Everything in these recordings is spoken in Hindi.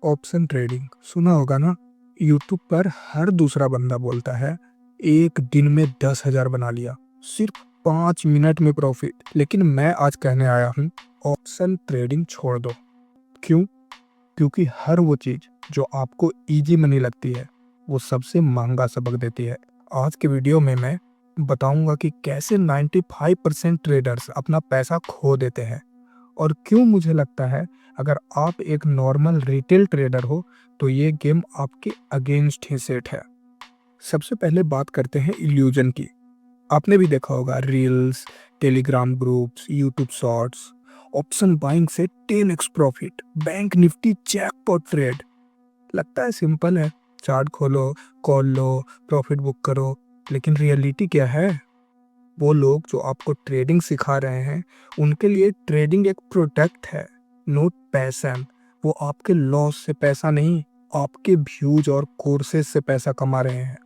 ऑप्शन ट्रेडिंग सुना होगा ना। यूट्यूब पर हर दूसरा बंदा बोलता है एक दिन में 10,000 बना लिया, सिर्फ 5 मिनट में प्रॉफिट। लेकिन मैं आज कहने आया हूँ ऑप्शन ट्रेडिंग छोड़ दो। क्यों? क्योंकि हर वो चीज जो आपको इजी मनी लगती है वो सबसे महंगा सबक देती है। आज के वीडियो में मैं बताऊंगा कि कैसे 95% ट्रेडर्स अपना पैसा खो देते हैं और क्यों मुझे लगता है अगर आप एक नॉर्मल रिटेल ट्रेडर हो तो ये गेम आपके अगेंस्ट ही सेट है। सबसे पहले बात करते हैं इल्यूजन की। आपने भी देखा होगा reels, Telegram groups, YouTube shorts, option buying से 10x profit, bank Nifty jackpot trade. लगता है सिंपल है, चार्ट खोलो, कॉल लो, प्रॉफिट बुक करो। लेकिन रियलिटी क्या है? वो लोग जो आपको ट्रेडिंग सिखा रहे हैं उनके लिए ट्रेडिंग एक प्रोडक्ट है, नोट पैशन। वो आपके लॉस से पैसा नहीं, आपके व्यूज और कोर्सेज से पैसा कमा रहे हैं।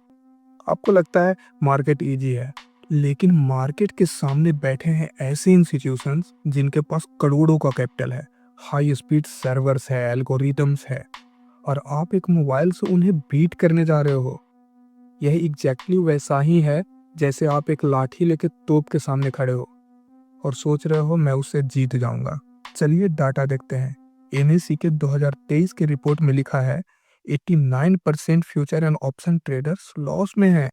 आपको लगता है मार्केट इजी है, लेकिन मार्केट के सामने बैठे हैं ऐसे इंस्टीट्यूशंस जिनके पास करोड़ों का कैपिटल है, हाई स्पीड सर्वर्स है, एल्गोरिदम्स है, और आप एक मोबाइल से उन्हें बीट करने जा रहे हो। यह एग्जैक्टली वैसा ही है जैसे आप एक लाठी लेके तोप के सामने खड़े हो और सोच रहे हो मैं उससे जीत जाऊंगा। चलिए डाटा देखते हैं। एनएससी के 2023 के रिपोर्ट में लिखा है 89% future and option traders loss में है।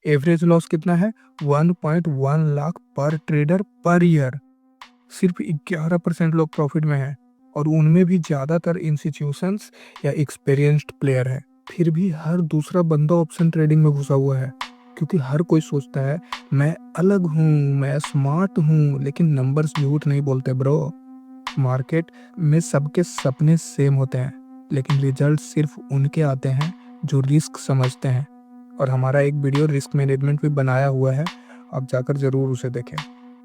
एवरेज लॉस कितना है? 1.1 लाख पर ट्रेडर पर ईयर। सिर्फ 11% लोग प्रॉफिट में हैं और उनमें भी ज्यादातर इंस्टीट्यूशंस या एक्सपीरियंस्ड प्लेयर हैं। फिर भी हर दूसरा बंदा ऑप्शन ट्रेडिंग में घुसा हुआ है क्योंकि हर कोई सोचता है मैं अलग हूँ, मैं स्मार्ट हूँ। लेकिन नंबर्स झूठ नहीं बोलते ब्रो। मार्केट में सबके सपने सेम होते हैं, लेकिन रिजल्ट सिर्फ उनके आते हैं जो रिस्क समझते हैं। और हमारा एक वीडियो रिस्क मैनेजमेंट भी बनाया हुआ है, आप जाकर जरूर उसे देखें।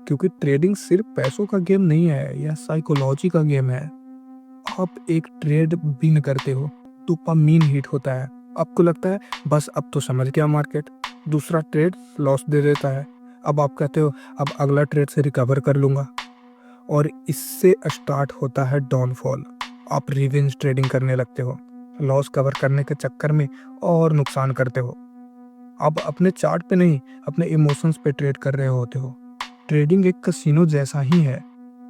क्योंकि ट्रेडिंग सिर्फ पैसों का गेम नहीं है, यह साइकोलॉजी का गेम है। आप एक ट्रेड विन करते हो, डोपामिन हिट होता है, आपको लगता है बस अब तो समझ गया मार्केट। दूसरा ट्रेड लॉस दे देता है, अब आप कहते हो अब अगला ट्रेड से रिकवर कर लूंगा, और इससे स्टार्ट होता है डाउनफॉल। आप रिवेंज ट्रेडिंग करने लगते हो, लॉस कवर करने के चक्कर में और नुकसान करते हो। आप अपने चार्ट पे नहीं, अपने इमोशंस पे ट्रेड कर रहे होते हो। ट्रेडिंग एक कसिनो जैसा ही है।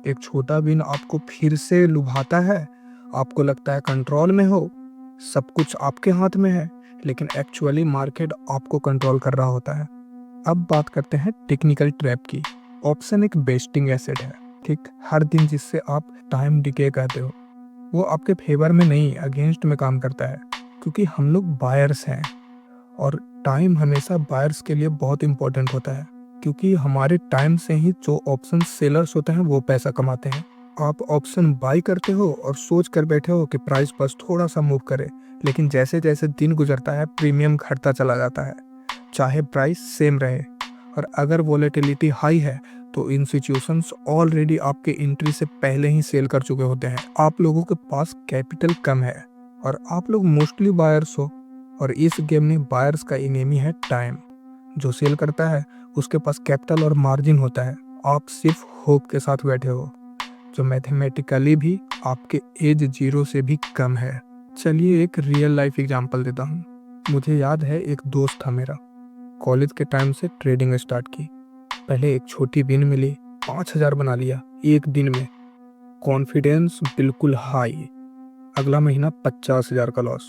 एक छोटा विन आपको फिर से लुभाता है, आपको लगता है कंट्रोल में हो, सब कुछ आपके हाथ में है, लेकिन एक्चुअली मार्केट आपको कंट्रोल कर रहा होता है। अब बात करते हैं टेक्निकल ट्रैप की। ऑप्शन एक बेस्टिंग एसेट है, ठीक? हर दिन जिससे आप टाइम डिके कहते हो, वो आपके फेवर में नहीं अगेंस्ट में काम करता है। क्योंकि हम लोग बायर्स हैं और टाइम हमेशा बायर्स के लिए बहुत इंपॉर्टेंट होता है, क्योंकि हमारे टाइम से ही जो ऑप्शन सेलर्स होते हैं वो पैसा कमाते हैं। आप ऑप्शन बाई करते हो और सोच कर बैठे हो कि प्राइस बस थोड़ा सा मूव करे, लेकिन जैसे जैसे दिन गुजरता है प्रीमियम घटता चला जाता है, चाहे प्राइस सेम रहे। और अगर वोलेटिलिटी हाई है तो इंस्टीट्यूशंस ऑलरेडी आपके एंट्री से पहले ही सेल कर चुके होते हैं। आप लोगों के पास कैपिटल कम है और आप लोग मोस्टली बायर्स हो, और इस गेम में बायर्स का इनेमी है टाइम। जो सेल करता है उसके पास कैपिटल और मार्जिन होता है, आप सिर्फ होप के साथ बैठे हो, जो मैथमेटिकली भी आपके एज 0 से भी कम है। चलिए एक रियल लाइफ एग्जांपल देता हूँ। मुझे याद है एक दोस्त था मेरा, कॉलेज के टाइम से ट्रेडिंग स्टार्ट की। पहले एक छोटी विन मिली, 5,000 बना लिया एक दिन में, कॉन्फिडेंस बिल्कुल हाई। अगला महीना 50,000 का लॉस।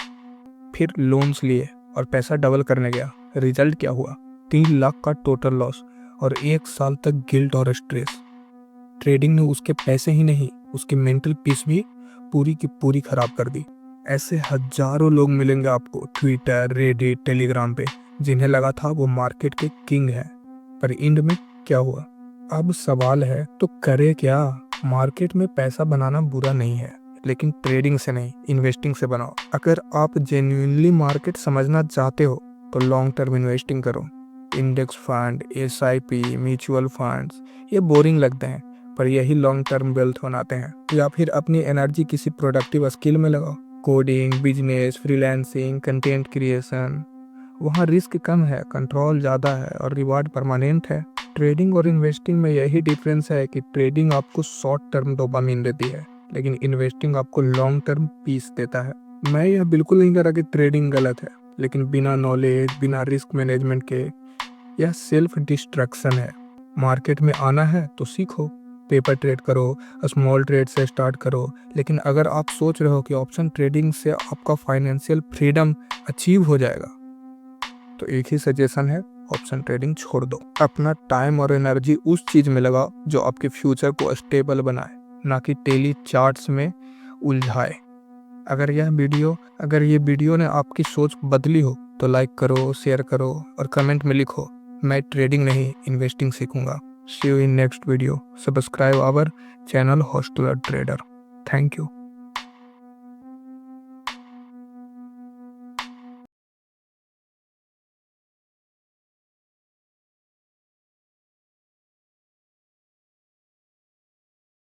फिर लोन्स लिए और पैसा डबल करने गया। रिजल्ट क्या हुआ? 3 लाख का टोटल लॉस और 1 साल तक गिल्ट और स्ट्रेस। ट्रेडिंग ने उसके पैसे ही नहीं, उसकी मेंटल पीस भी पूरी की पूरी खराब कर दी। ऐसे हजारों लोग मिलेंगे आपको ट्विटर, रेडिट, टेलीग्राम पे, जिन्हें लगा था वो मार्केट के किंग हैं, पर एंड में क्या हुआ? अब सवाल है तो करे क्या? मार्केट में पैसा बनाना बुरा नहीं है, लेकिन ट्रेडिंग से नहीं, इन्वेस्टिंग से बनाओ। अगर आप जेन्युइनली मार्केट समझना चाहते हो तो लॉन्ग टर्म इन्वेस्टिंग करो। Index fund, SIP, mutual funds ये बोरिंग लगते हैं, पर यही लॉन्ग टर्म वेल्थ बनाते हैं। या फिर अपनी एनर्जी किसी प्रोडक्टिव स्किल में लगाओ, coding, business, freelancing, content creation. वहाँ रिस्क कम है, कंट्रोल ज़्यादा है और रिवार्ड परमानेंट है। ट्रेडिंग और इन्वेस्टिंग में यही डिफरेंस है कि ट्रेडिंग आपको शॉर्ट टर्म डोपामिन देती है, लेकिन इन्वेस्टिंग आपको लॉन्ग टर्म पीस देता है। मैं यह बिल्कुल नहीं कह रहा कि ट्रेडिंग गलत है, लेकिन बिना नॉलेज, बिना रिस्क मैनेजमेंट के यह सेल्फ डिस्ट्रैक्शन है। मार्केट में आना है तो सीखो, पेपर ट्रेड करो, स्मॉल ट्रेड से स्टार्ट करो। लेकिन अगर आप सोच रहे हो कि ऑप्शन ट्रेडिंग से आपका फाइनेंशियल फ्रीडम अचीव हो जाएगा, तो एक ही सजेशन है, ऑप्शन ट्रेडिंग छोड़ दो। अपना टाइम और एनर्जी उस चीज में लगाओ जो आपके फ्यूचर को स्टेबल बनाए, ना कि डेली चार्ट्स में उलझाए। अगर ये वीडियो ने आपकी सोच बदली हो तो लाइक करो, शेयर करो और कमेंट में लिखो, मैं ट्रेडिंग नहीं इन्वेस्टिंग सीखूंगा। See you in next video. Subscribe our channel hustler trader. Thank you.